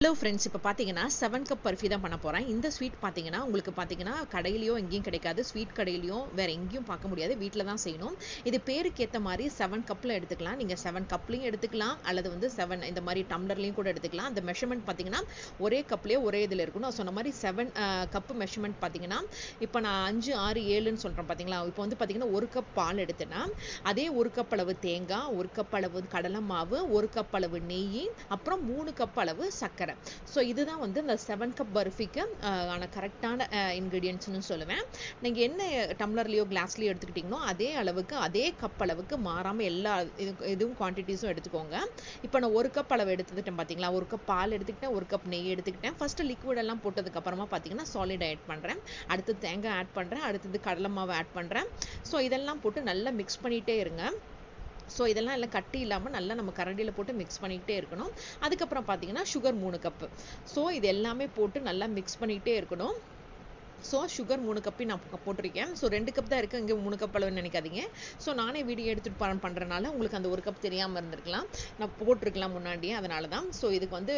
Hello friends, இப்போ பார்த்தீங்கன்னா 7 cup barfi தான் பண்ண போகிறேன். இந்த ஸ்வீட் பார்த்தீங்கன்னா உங்களுக்கு பார்த்தீங்கன்னா கடையிலையோ எங்கேயும் கிடைக்காது, ஸ்வீட் கடையிலையும் வேறு எங்கேயும் பார்க்க முடியாது, வீட்டில் தான் செய்யணும். இது பேருக்கு ஏற்ற மாதிரி 7 கப்பில் எடுத்துக்கலாம். நீங்கள் 7 கப்லையும் எடுத்துக்கலாம், அல்லது வந்து 7 இந்த மாதிரி டம்ளர்லையும் கூட எடுத்துக்கலாம். அந்த மெஷர்மெண்ட் பார்த்தீங்கன்னா ஒரே கப்லேயே ஒரே இதில் இருக்கணும். சொன்ன மாதிரி 7 கப்பு மெஷர்மெண்ட் பார்த்தீங்கன்னா இப்போ நான் 5, 6, 7ன்னு சொல்கிறேன் பார்த்தீங்களா. இப்போ வந்து பார்த்தீங்கன்னா 1 கப் பால் எடுத்தேன்னா அதே 1 கப் அளவு தேங்காய், 1 கப் அளவு கடலை மாவு, 1 கப் அளவு நெய், அப்புறம் 3 கப் அளவு சர்க்கரை. ஸோ இதுதான் வந்து இந்த 7 கப் பர்ஃபிக்கு ஆன கரெக்டான இன்க்ரீடியன்ட்ஸ்னு சொல்லுவேன். நீங்கள் என்ன டம்ளர்லையோ கிளாஸ்லையோ எடுத்துக்கிட்டிங்களோ அதே அளவுக்கு அதே கப் அளவுக்கு மாறாமல் எல்லா இதுவும் குவான்டிட்டிஸும் எடுத்துக்கோங்க. இப்போ நான் 1 கப் அளவு எடுத்துக்கிட்டேன் பார்த்தீங்களா. 1 கப் பால் எடுத்துக்கிட்டேன், 1 கப் நெய் எடுத்துக்கிட்டேன். ஃபஸ்ட்டு லிக்விட் எல்லாம் போட்டதுக்கு அப்புறமா பார்த்தீங்கன்னா சாலிட் ஆட் பண்ணுறேன். அடுத்து தேங்காய் ஆட் பண்ணுறேன், அடுத்தது கடலை மாவு ஆட் பண்ணுறேன். ஸோ இதெல்லாம் போட்டு நல்லா மிக்ஸ் பண்ணிகிட்டே இருங்க. ஸோ இதெல்லாம் எல்லாம் கட்டி இல்லாமல் நல்லா நம்ம கரண்டியில் போட்டு மிக்ஸ் பண்ணிக்கிட்டே இருக்கணும். அதுக்கப்புறம் பார்த்தீங்கன்னா சுகர் 3 கப்பு. ஸோ இது எல்லாமே போட்டு நல்லா மிக்ஸ் பண்ணிக்கிட்டே இருக்கணும். ஸோ சுகர் 3 கப்பையும் நான் போட்டிருக்கேன். ஸோ 2 கப் தான் இருக்குது, இங்கே 3 கப் அளவுன்னு நினைக்காதீங்க. ஸோ நானே வீடியோ எடுத்துகிட்டு பண்ணுறனால உங்களுக்கு அந்த 1 கப் தெரியாமல் இருந்திருக்கலாம், நான் போட்டிருக்கலாம் முன்னாடியே, அதனால தான். ஸோ இதுக்கு வந்து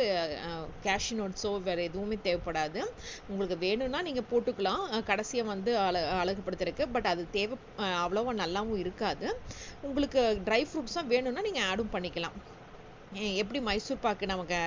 கேஷ்யூ நட்ஸோ வேறு எதுவுமே தேவைப்படாது. உங்களுக்கு வேணும்னா நீங்கள் போட்டுக்கலாம் கடைசியாக வந்து அழகுபடுத்துறதுக்கு. பட் அது தேவை அவ்வளோவா நல்லாவும் இருக்காது. உங்களுக்கு ட்ரை ஃப்ரூட்ஸாக வேணும்னா நீங்கள் ஆடும் பண்ணிக்கலாம். எப்படி மைசூர் பாக்கு நமக்கு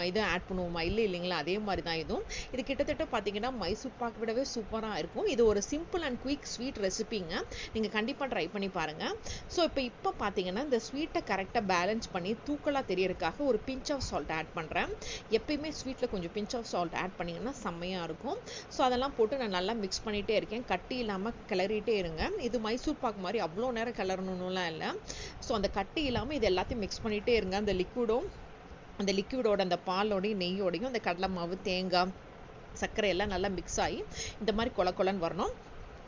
இதை ஆட் பண்ணுவோமா, இல்லைங்களா, அதே மாதிரி தான் இதுவும். இது கிட்டத்தட்ட பார்த்தீங்கன்னா மைசூர் பாக்கு விடவே சூப்பராக இருக்கும். இது ஒரு சிம்பிள் அண்ட் குயிக் ஸ்வீட் ரெசிபிங்க, நீங்கள் கண்டிப்பாக ட்ரை பண்ணி பாருங்கள். ஸோ இப்போ பார்த்தீங்கன்னா இந்த ஸ்வீட்டை கரெக்டாக பேலன்ஸ் பண்ணி தூக்கலாக தெரியறதுக்காக ஒரு பிஞ்ச் ஆஃப் சால்ட் ஆட் பண்ணுறேன். எப்பயுமே ஸ்வீட்டில் கொஞ்சம் பிஞ்ச் ஆஃப் சால்ட் ஆட் பண்ணிங்கன்னா செம்மையாக இருக்கும். ஸோ அதெல்லாம் போட்டு நான் நல்லா மிக்ஸ் பண்ணிகிட்டே இருக்கேன், கட்டி இல்லாமல் கிளறிட்டே இருங்க. இது மைசூர் பாக்கு மாதிரி அவ்வளோ நேரம் கிளறணும்லாம் இல்லை. ஸோ அந்த கட்டி இல்லாமல் இது எல்லாத்தையும் மிக்ஸ் பண்ணிகிட்டே இருங்க. அந்த லிக்விடோட அந்த பாலோடையும் நெய்யோடையும் அந்த கடலை மாவு, தேங்காய், சர்க்கரை எல்லாம் நல்லா மிக்ஸ் ஆகி இந்த மாதிரி கொலன்னு வரணும்.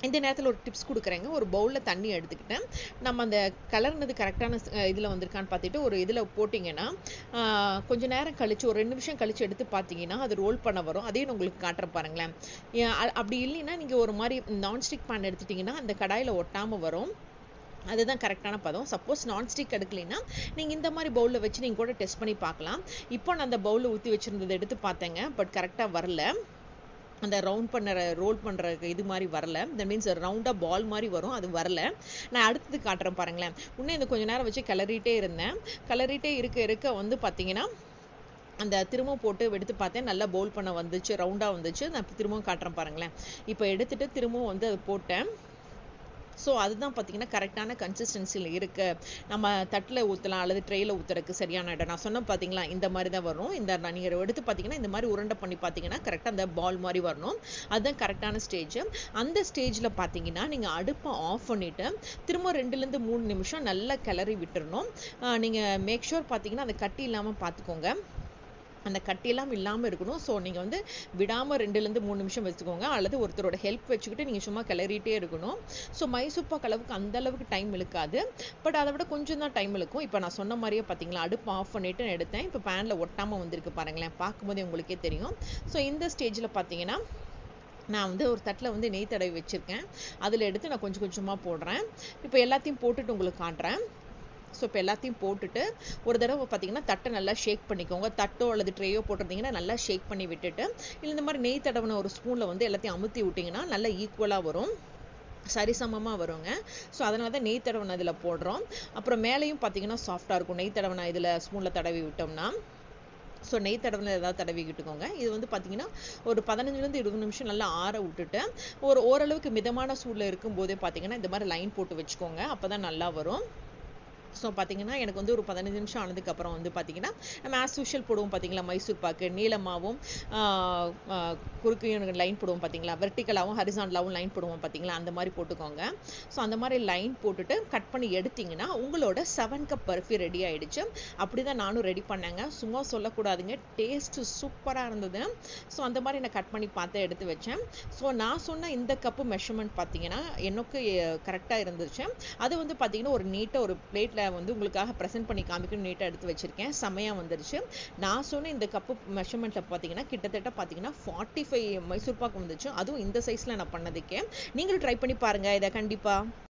இந்த நேரத்தில் ஒரு டிப்ஸ் கொடுக்குறேங்க. ஒரு பவுலில் தண்ணி எடுத்துக்கிட்டேன். நம்ம அந்த கலர்னது கரெக்டான இதில் வந்திருக்கான்னு பார்த்துட்டு ஒரு இதில் போட்டிங்கன்னா கொஞ்சம் நேரம் கழித்து ஒரு 2 நிமிஷம் கழித்து எடுத்து பார்த்தீங்கன்னா அது ரோல் பண்ண வரும். அதையும் உங்களுக்கு காட்டுறேன் பாருங்களேன். அப்படி இல்லைன்னா நீங்கள் ஒரு மாதிரி நான்ஸ்டிக் பேன் எடுத்துட்டிங்கன்னா அந்த கடாயில் ஒட்டாமல் வரும். அதுதான் கரெக்டான பதம். சப்போஸ் நான்ஸ்டிக் எடுக்கலைன்னா நீங்கள் இந்த மாதிரி பவுலில் வச்சு நீங்கள் கூட டெஸ்ட் பண்ணி பார்க்கலாம். இப்போ நான் அந்த பவுலில் ஊற்றி வச்சுருந்ததை எடுத்து பார்த்தேங்க, பட் கரெக்டாக வரல. அந்த ரோல் பண்ணுற இது மாதிரி வரல. தட் மீன்ஸ் ரவுண்டாக பால் மாதிரி வரும், அது வரல. நான் அடுத்தது காட்டுறேன் பாருங்களேன். இன்னும் இந்த கொஞ்சம் நேரம் வச்சு கிளறிட்டே இருந்தேன். கிளறிட்டே இருக்க வந்து பார்த்தீங்கன்னா அந்த திரும்பவும் போட்டு எடுத்து பார்த்தேன், நல்லா பவுல் பண்ண வந்துச்சு, ரவுண்டாக வந்துச்சு. நான் திரும்பவும் காட்டுறேன் பாருங்களேன். இப்போ எடுத்துகிட்டு திரும்பவும் வந்து அது போட்டேன். ஸோ அதுதான் பார்த்தீங்கன்னா கரெக்டான கன்சிஸ்டன்சியில் இருக்குது. நம்ம தட்டில் ஊற்றலாம் அல்லது ட்ரெயில் ஊற்றுறதுக்கு சரியான இடம். நான் சொன்ன பார்த்தீங்களா இந்த மாதிரி தான் வரும். இந்த நீங்கள் எடுத்து பார்த்தீங்கன்னா இந்த மாதிரி உருண்டை பண்ணி பார்த்தீங்கன்னா கரெக்டாக அந்த பால் மாதிரி வரணும். அதுதான் கரெக்டான ஸ்டேஜ். அந்த ஸ்டேஜில் பார்த்தீங்கன்னா நீங்கள் அடுப்பை ஆஃப் பண்ணிவிட்டு திரும்ப 2லேருந்து 3 நிமிஷம் நல்லா கிளறி விட்டுறணும். நீங்கள் மேக் ஷூர் பார்த்தீங்கன்னா அந்த கட்டி இல்லாமல் பார்த்துக்கோங்க, அந்த கட்டியெல்லாம் இல்லாமல் இருக்கணும். ஸோ நீங்கள் வந்து விடாமல் 2லேருந்து 3 நிமிஷம் வச்சுக்கோங்க, அல்லது ஒருத்தரோட ஹெல்ப் வச்சுக்கிட்டு நீங்கள் சும்மா கிளறிட்டே இருக்கணும். ஸோ மைசூர் பாக்கு அளவுக்கு அந்த அளவுக்கு டைம் இழுக்காது, பட் அதை விட கொஞ்சம் தான் டைம் இழுக்கும். இப்போ நான் சொன்ன மாதிரியே பார்த்தீங்களா அடுப்பு ஆஃப் பண்ணிவிட்டு எடுத்தேன். இப்போ பேனில் ஒட்டாமல் வந்திருக்கு பாருங்களேன், பார்க்கும்போதே உங்களுக்கே தெரியும். ஸோ இந்த ஸ்டேஜில் பார்த்தீங்கன்னா நான் வந்து ஒரு தட்டில் வந்து நெய் தடவி வச்சுருக்கேன், அதில் எடுத்து நான் கொஞ்சம் கொஞ்சமாக போடுறேன். இப்போ எல்லாத்தையும் போட்டுட்டு உங்களுக்கு காட்டுறேன். ஸோ இப்போ எல்லாத்தையும் போட்டுட்டு ஒரு தடவை பார்த்தீங்கன்னா தட்டை நல்லா ஷேக் பண்ணிக்கோங்க. தட்டோ அல்லது ட்ரேயோ போட்டிருந்தீங்கன்னா நல்லா ஷேக் பண்ணி விட்டுட்டு, இல்லை இந்த மாதிரி நெய் தடவின ஒரு ஸ்பூனில் வந்து எல்லாத்தையும் அமுத்தி விட்டிங்கன்னா நல்லா ஈக்குவலாக வரும், சரிசமமாக வருங்க. ஸோ அதனால தான் நெய் தடவின இதில் போடுறோம். அப்புறம் மேலேயும் பார்த்தீங்கன்னா சாஃப்டாக இருக்கும் நெய் தடவின இதில் ஸ்பூனில் தடவி விட்டோம்னா. ஸோ நெய் தடவின ஏதாவது தடவிக்கிட்டுக்கோங்க. இது வந்து பார்த்தீங்கன்னா ஒரு 15லேருந்து 20 நிமிஷம் நல்லா ஆற விட்டுட்டு ஓரளவுக்கு மிதமான சூடில் இருக்கும்போதே பார்த்தீங்கன்னா இந்த மாதிரி லைன் போட்டு வச்சுக்கோங்க, அப்போ தான் நல்லா வரும். ஸோ பார்த்தீங்கன்னா எனக்கு வந்து ஒரு 15 நிமிஷம் ஆனதுக்கப்புறம் வந்து பார்த்தீங்கன்னா நம்ம ஆஸ் யூஷுவல் போடுவோம் பார்த்தீங்களா மைசூர் பாக்கு, நீளமாகவும் குறுக்கையும் லைன் போடுவோம் பார்த்தீங்களா, வெர்டிக்கலாகவும் ஹரிசாண்டலாகவும் லைன் போடுவோம் பார்த்தீங்களா, அந்த மாதிரி போட்டுக்கோங்க. ஸோ அந்த மாதிரி லைன் போட்டுட்டு கட் பண்ணி எடுத்திங்கன்னா உங்களோட 7 கப் பர்ஃபி ரெடி ஆகிடுச்சு. அப்படி தான் நானும் ரெடி பண்ணேங்க, சும்மா சொல்லக்கூடாதுங்க, டேஸ்ட்டு சூப்பராக இருந்தது. ஸோ அந்த மாதிரி நான் கட் பண்ணி பார்த்து எடுத்து வச்சேன். ஸோ நான் சொன்ன இந்த கப்பு மெஷர்மெண்ட் பார்த்தீங்கன்னா எனக்கு கரெக்டாக இருந்துச்சு. அது வந்து பார்த்தீங்கன்னா ஒரு நீட்டாக ஒரு பிளேட்டில் வந்து உங்களுக்காக ப்ரெசென்ட் பண்ணி காமிக்கணும், நீட்டாக எடுத்து வச்சிருக்கேன், செம்மையாக வந்துருச்சு. நான் சொன்ன இந்த கப்பு மெஷர்மெண்ட்டில் பார்த்தீங்கன்னா கிட்டத்தட்ட பார்த்தீங்கன்னா 45 மைசூர் பாக்கு வந்துச்சு, அதுவும் இந்த சைஸில் நான் பண்ணதுக்கே. நீங்களும் ட்ரை பண்ணி பாருங்கள் இதை கண்டிப்பாக.